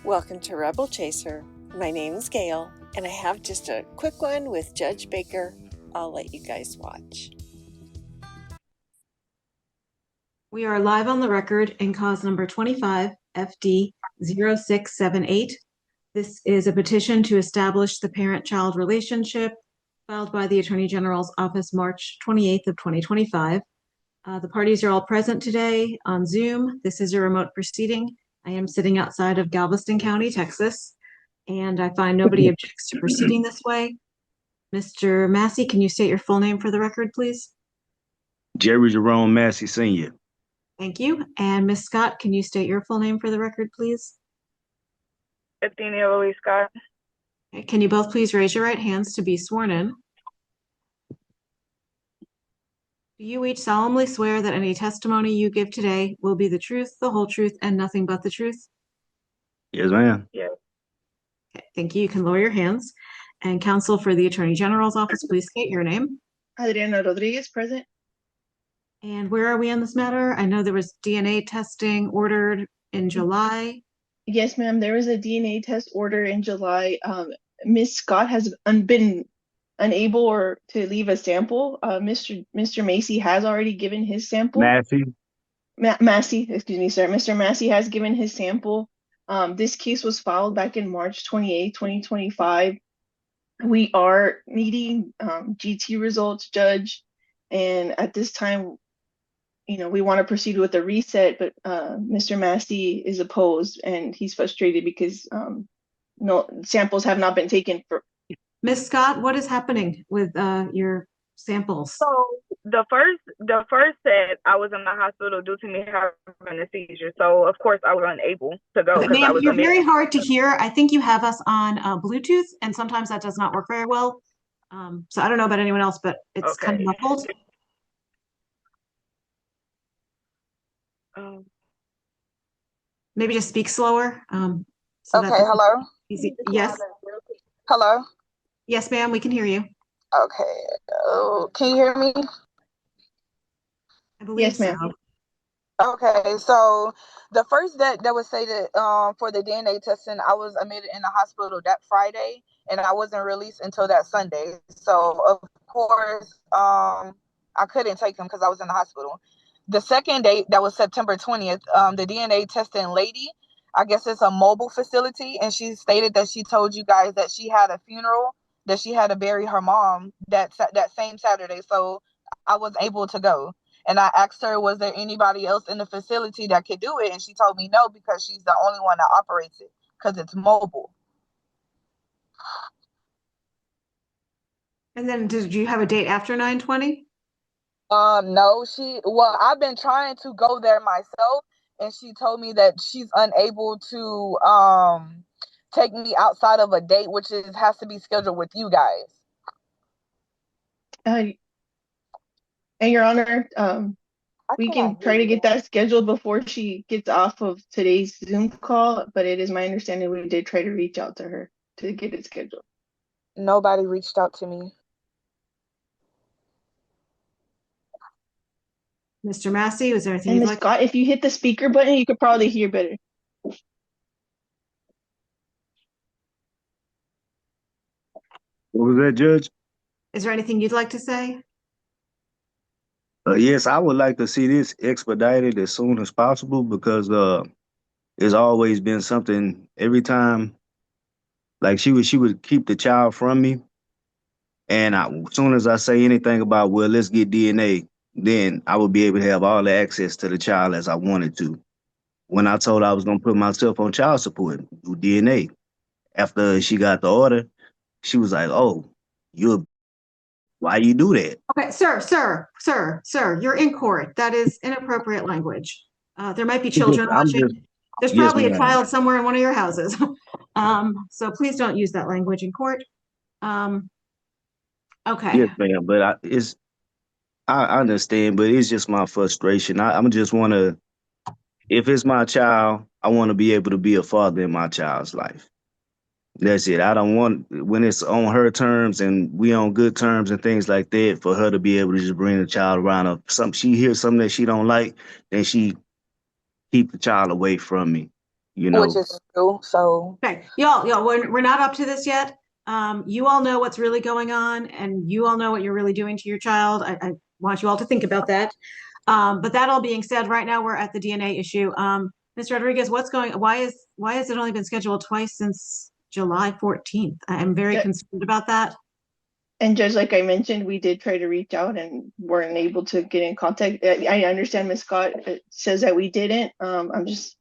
Welcome to Rebel Chaser. My name is Gail, and I have just a quick one with Judge Baker. I'll let you guys watch. We are live on the record in cause number 25 FD 0678. This is a petition to establish the parent-child relationship filed by the Attorney General's Office March 28th of 2025. The parties are all present today on Zoom. This is a remote proceeding. I am sitting outside of Galveston County, Texas, and I find nobody objects to proceeding this way. Mr. Massey, can you state your full name for the record, please? Jerry Jerome Massey Sr. Thank you. And Ms. Scott, can you state your full name for the record, please? Athenia Louise Scott. Okay, can you both please raise your right hands to be sworn in? Do you each solemnly swear that any testimony you give today will be the truth, the whole truth, and nothing but the truth? Yes, ma'am. Yes. Okay, thank you. You can lower your hands. And counsel for the Attorney General's office, please state your name. Adriana Rodriguez, present. And where are we on this matter? I know there was DNA testing ordered in July. Yes, ma'am. There was a DNA test order in July. Ms. Scott has been unable to leave a sample. Mr. Massey has already given his sample. Massey, excuse me, sir. Mr. Massey has given his sample. This case was filed back in March 28, 2025. We are needing GT results, Judge, and at this time, we want to proceed with the reset, but Mr. Massey is opposed, and he's frustrated because no samples have not been taken. Ms. Scott, what is happening with your samples? So the first set, I was in the hospital due to me having a seizure. So of course I was unable to go. Ma'am, you're very hard to hear. I think you have us on Bluetooth, and sometimes that does not work very well. So I don't know about anyone else, but it's Okay. kind of muffled. Maybe just speak slower. Okay, hello? Easy. Yes. Hello? Yes, ma'am, we can hear you. Okay. Can you hear me? I believe yes, ma'am. so. Okay, so the first that was stated for the DNA testing, I was admitted in the hospital that Friday, and I wasn't released until that Sunday. So, of course, I couldn't take them because I was in the hospital. The second date, that was September 20th, the DNA testing lady, I guess it's a mobile facility, and she stated that she told you guys that she had a funeral, that she had to bury her mom that same Saturday. So I was able to go. And I asked her, was there anybody else in the facility that could do it? And she told me no, because she's the only one that operates it, because it's mobile. And then did you have a date after 9/20? No, I've been trying to go there myself, and she told me that she's unable to take me outside of a date, which has to be scheduled with you guys. And Your Honor, we can try to get that scheduled before she gets off of today's Zoom call, but it is my understanding we did try to reach out to her to get it scheduled. Nobody reached out to me. Mr. Massey, was there anything And you'd Ms. like? Scott, if you hit the speaker button, you could probably hear better. What was that, Judge? Is there anything you'd like to say? Yes, I would like to see this expedited as soon as possible, because it's always been something every time. Like she would keep the child from me, and as soon as I say anything about, well, let's get DNA, then I would be able to have all the access to the child as I wanted to. When I told her I was gonna put myself on child support, do DNA. After she got the order, she was like, "Oh, why you do that?" Okay, sir, you're in court. That is inappropriate language. There might be children watching. There's probably a child somewhere in one of your houses. So please don't use that language in court. Okay. Yes, ma'am. But I understand, but it's just my frustration. I'm just want to, if it's my child, I want to be able to be a father in my child's life. That's it. I don't want, when it's on her terms and we on good terms and things like that, for her to be able to just bring the child around. She hears something that she don't like, then she keep the child away from me. you which know. is true. So Okay, y'all, we're not up to this yet. You all know what's really going on, and you all know what you're really doing to your child. I want you all to think about that. But that all being said, right now we're at the DNA issue. Ms. Rodriguez, why has it only been scheduled twice since July 14th? I'm very Yeah. concerned about that. And just like I mentioned, we did try to reach out and weren't able to get in contact. I understand Ms. Scott says that we didn't. I'm just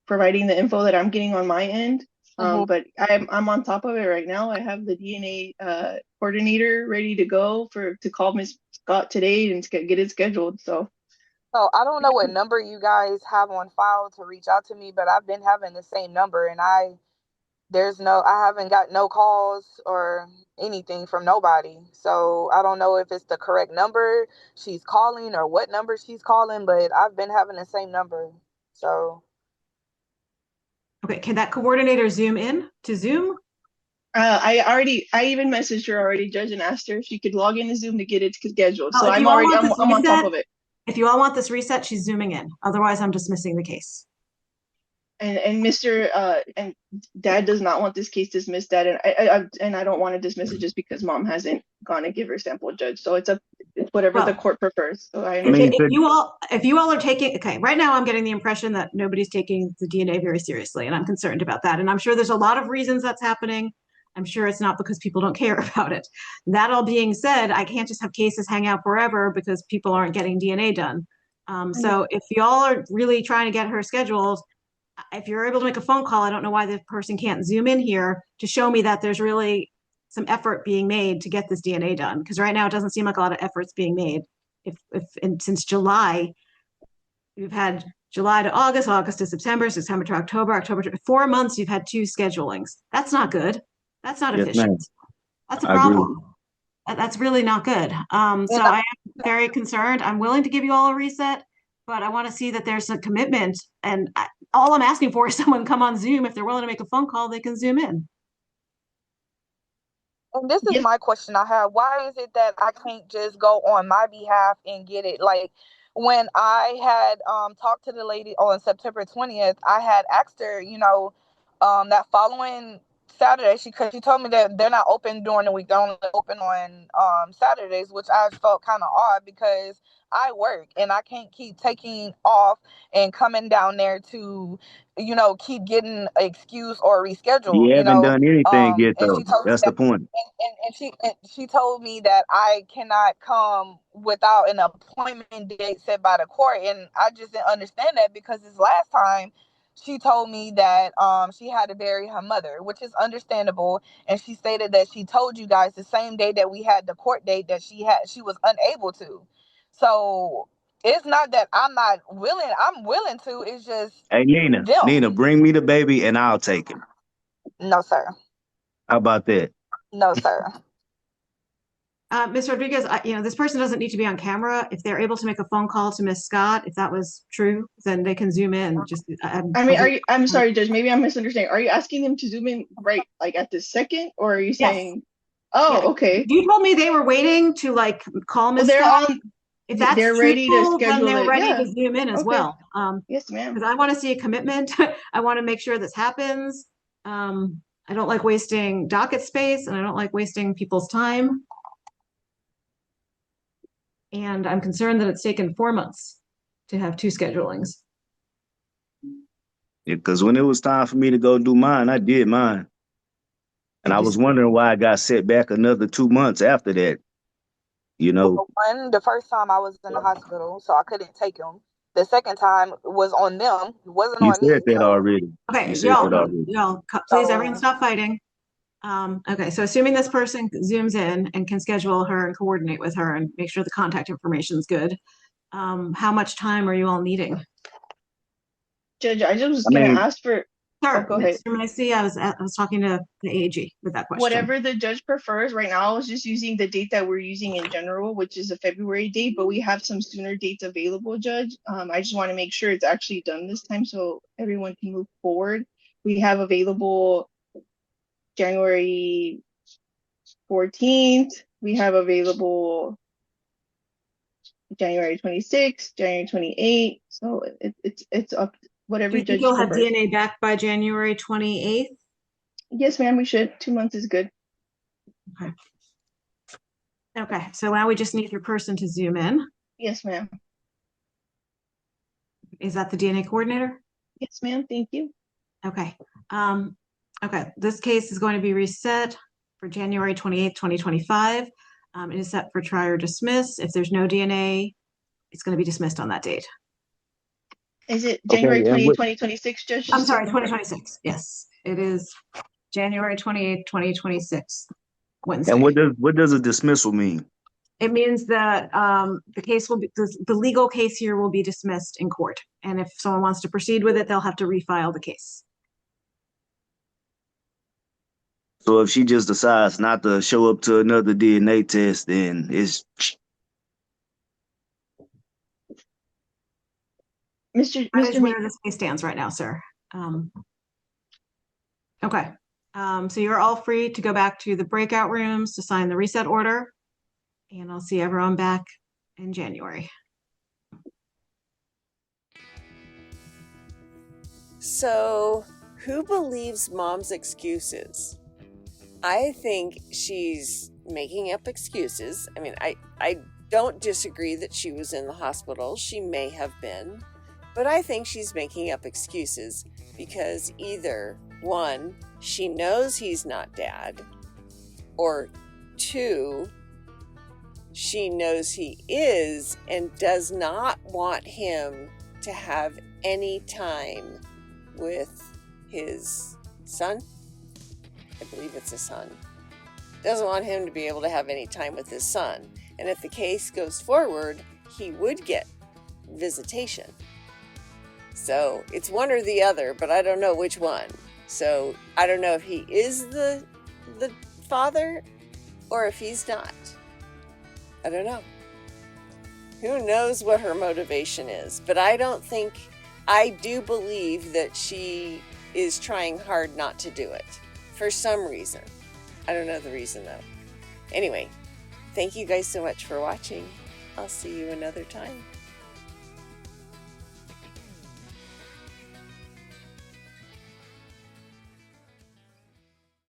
providing the info that I'm getting on my end. But I'm on top of it right now. I have the DNA coordinator ready to go to call Ms. Scott today and get it scheduled. So I don't know what number you guys have on file to reach out to me, but I've been having the same number, and I haven't got no calls or anything from nobody. So I don't know if it's the correct number she's calling or what number she's calling, but I've been having the same number. So Okay, can that coordinator zoom in to Zoom? I even messaged her already, Judge, and asked her if she could log into Zoom to get it scheduled. Oh, So if I'm you all already want I'm this on top reset, of it. if you all want this reset, she's zooming in. Otherwise, I'm dismissing the case. And Mr. And Dad does not want this case dismissed, Dad, and I don't want to dismiss it just because Mom hasn't gone to give her sample, Judge. So it's whatever the court prefers. So I understand. If you all are taking, okay, right now I'm getting the impression that nobody's taking the DNA very seriously, and I'm concerned about that. And I'm sure there's a lot of reasons that's happening. I'm sure it's not because people don't care about it. That all being said, I can't just have cases hang out forever because people aren't getting DNA done. So if y'all are really trying to get her scheduled, if you're able to make a phone call, I don't know why the person can't zoom in here to show me that there's really some effort being made to get this DNA done. Because right now it doesn't seem like a lot of efforts being made. And since July, you've had July to August, August to September, September to October, October to 4 months, you've had 2 schedulings. That's not good. That's not Yes, efficient. ma'am. That's a I agree. problem. That's really not good. So I am very concerned. I'm willing to give you all a reset, but I want to see that there's a commitment. And all I'm asking for is someone come on Zoom. If they're willing to make a phone call, they can zoom in. And this is Yes. my question I have. Why is it that I can't just go on my behalf and get it? Like when I had talked to the lady on September 20th, I had asked her, that following Saturday, she told me that they're not open during the week, they're only open on Saturdays, which I felt kind of odd because I work and I can't keep taking off and coming down there to keep getting an excuse or reschedule, You haven't done anything yet, and though. she told me That's that the point. and she told me that I cannot come without an appointment date set by the court, and I just didn't understand that because this last time she told me that she had to bury her mother, which is understandable, and she stated that she told you guys the same day that we had the court date that she was unable to. So it's not that I'm not willing. I'm willing to. It's just Hey, Nina, them. bring me the baby and I'll take him. No, sir. How about that? No, sir. Ms. Rodriguez, this person doesn't need to be on camera. If they're able to make a phone call to Ms. Scott, if that was true, then they can zoom in. I'm sorry, Judge, maybe I'm misunderstanding. Are you asking them to zoom in right like at this second, or are you saying, yeah. okay. You told me they were waiting to call Ms. Scott. If that's they're ready to truthful, then schedule they're it. ready Yeah. to zoom in as Okay. well. Yes, ma'am. Because I want to see a commitment. I want to make sure this happens. I don't like wasting docket space, and I don't like wasting people's time. And I'm concerned that it's taken 4 months to have 2 schedulings. Because when it was time for me to go do mine, I did mine. And I was wondering why I got set back another 2 months after that. The first time I was in the hospital, so I couldn't take him. The second time was on them. It wasn't You on me. said that already. Okay, You said that already. y'all, please, everyone stop fighting. Okay, so assuming this person zooms in and can schedule her and coordinate with her and make sure the contact information is good, how much time are you all needing? Judge, I just was going to ask for. Sure, go ahead. I was talking to the AG with that question. Whatever the judge prefers. Right now, I was just using the date that we're using in general, which is a February date, but we have some sooner dates available, Judge. I just want to make sure it's actually done this time so everyone can move forward. We have available January 14th. We have available January 26th, January 28th. So it's up. whatever Do you think judge you'll have prefers. DNA back by January 28th? Yes, ma'am, we should. 2 months is good. Okay. Okay, so now we just need your person to zoom in. Yes, ma'am. Is that the DNA coordinator? Yes, ma'am. Thank you. Okay. Okay, this case is going to be reset for January 28th, 2025. It is set for try or dismiss. If there's no DNA, it's going to be dismissed on that date. Is it Okay, January and 28th, what 2026, Judge? I'm Just to sorry, confirm. 2026. Yes, it is January 28th, 2026, and Wednesday. what does a dismissal mean? It means that the case will be, the legal case here will be dismissed in court. And if someone wants to proceed with it, they'll have to refile the case. So if she just decides not to show up to another DNA test, then it's Mr. That is Mr. where this case stands right now, sir. Okay, so you're all free to go back to the breakout rooms to sign the reset order. And I'll see everyone back in January. So, who believes mom's excuses? I think she's making up excuses. I mean, I don't disagree that she was in the hospital. She may have been. But I think she's making up excuses because either, one, she knows he's not dad, or two, she knows he is and does not want him to have any time with his son. I believe it's a son. Doesn't want him to be able to have any time with his son. And if the case goes forward, he would get visitation. So it's one or the other, but I don't know which one. So I don't know if he is the father or if he's not. I don't know. Who knows what her motivation is? But I do believe that she is trying hard not to do it for some reason. I don't know the reason though. Anyway, thank you guys so much for watching. I'll see you another time.